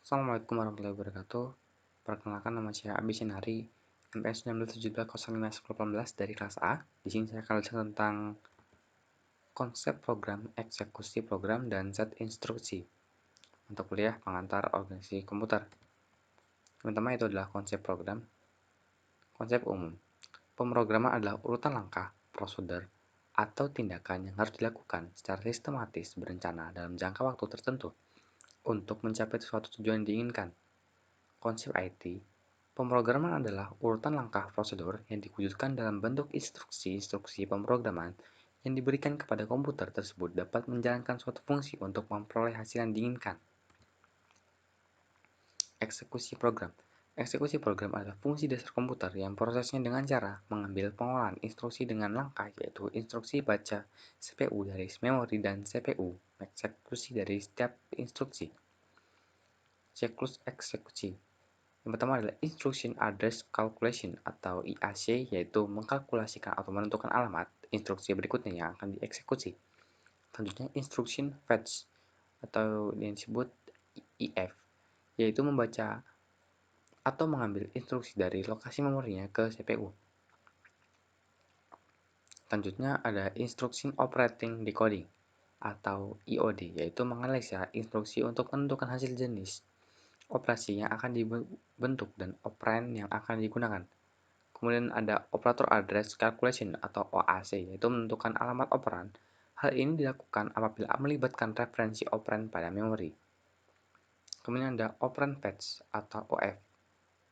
Assalamualaikum warahmatullahi wabarakatuh. Perkenalkan, nama saya Abi Sinari, MPS 19170518 dari kelas A. Di sini saya akan belajar tentang konsep program, eksekusi program, dan set instruksi untuk kuliah pengantar organisasi komputer. Yang pertama itu adalah konsep program. Konsep umum. Pemrograman adalah urutan langkah, prosedur, atau tindakan yang harus dilakukan secara sistematis berencana dalam jangka waktu tertentu untuk mencapai suatu tujuan yang diinginkan. Konsep IT, pemrograman adalah urutan langkah prosedur yang diwujudkan dalam bentuk instruksi-instruksi pemrograman yang diberikan kepada komputer tersebut dapat menjalankan suatu fungsi untuk memperoleh hasil yang diinginkan. Eksekusi program. Eksekusi program adalah fungsi dasar komputer yang prosesnya dengan cara mengambil pengolahan instruksi dengan langkah, yaitu instruksi baca CPU dari memori dan CPU eksekusi dari setiap instruksi. Siklus eksekusi. Yang pertama adalah Instruction Address Calculation atau IAC, yaitu mengkalkulasikan atau menentukan alamat instruksi berikutnya yang akan dieksekusi. Selanjutnya Instruction Fetch atau yang disebut IF, yaitu membaca atau mengambil instruksi dari lokasi memorinya ke CPU. Selanjutnya ada Instruction Operating Decoding atau IOD, yaitu menganalisa instruksi untuk menentukan hasil jenis operasi yang akan dibentuk dan operand yang akan digunakan. Kemudian ada Operator Address Calculation atau OAC, yaitu menentukan alamat operan. Hal ini dilakukan apabila melibatkan referensi operand pada memori. Kemudian ada Operand Fetch atau OF,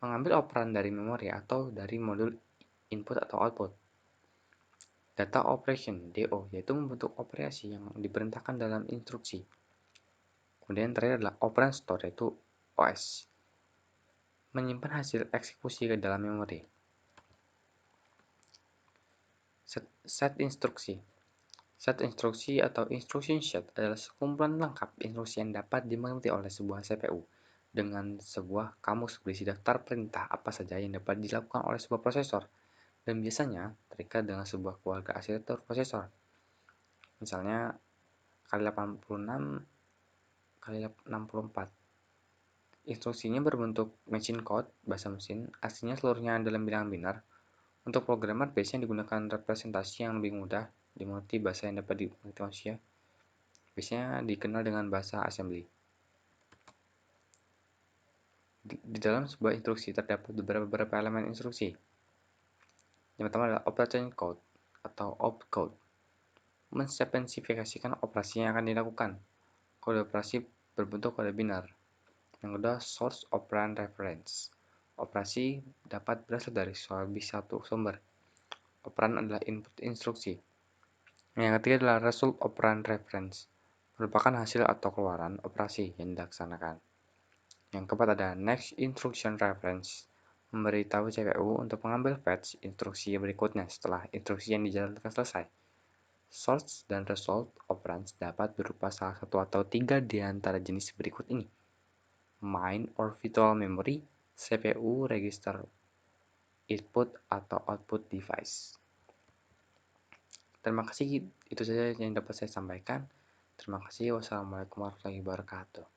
mengambil operan dari memori atau dari modul input atau output. Data Operation DO, yaitu membentuk operasi yang diperintahkan dalam instruksi. Kemudian terakhir adalah Operand Store, yaitu OS, menyimpan hasil eksekusi ke dalam memori. Set instruksi. Set instruksi atau instruction set adalah sekumpulan lengkap instruksi yang dapat dimengerti oleh sebuah CPU dengan sebuah kamus berisi daftar perintah apa saja yang dapat dilakukan oleh sebuah prosesor, dan biasanya terikat dengan sebuah keluarga arsitektur prosesor. Misalnya kali 86 kali 64. Instruksinya berbentuk machine code, bahasa mesin, aslinya seluruhnya dalam bilangan biner. Untuk programmer biasanya digunakan representasi yang lebih mudah dimengerti, bahasa yang dapat dimengerti manusia. Biasanya dikenal dengan bahasa assembly. Di dalam sebuah instruksi terdapat beberapa elemen instruksi. Yang pertama adalah operation code atau opcode, menspesifikasikan operasi yang akan dilakukan. Kode operasi berbentuk kode biner. Yang kedua, source operand reference. Operasi dapat berasal dari lebih satu sumber. Operand adalah input instruksi. Yang ketiga adalah result operand reference, merupakan hasil atau keluaran operasi yang dilaksanakan. Yang keempat ada next instruction reference, memberitahu CPU untuk mengambil fetch instruksi berikutnya setelah instruksi yang dijalankan selesai. Source dan result operands dapat berupa salah satu atau tiga di antara jenis berikut ini: main or virtual memory, CPU register, input atau output device. Terima kasih, itu saja yang dapat saya sampaikan. Terima kasih. Wassalamualaikum warahmatullahi wabarakatuh.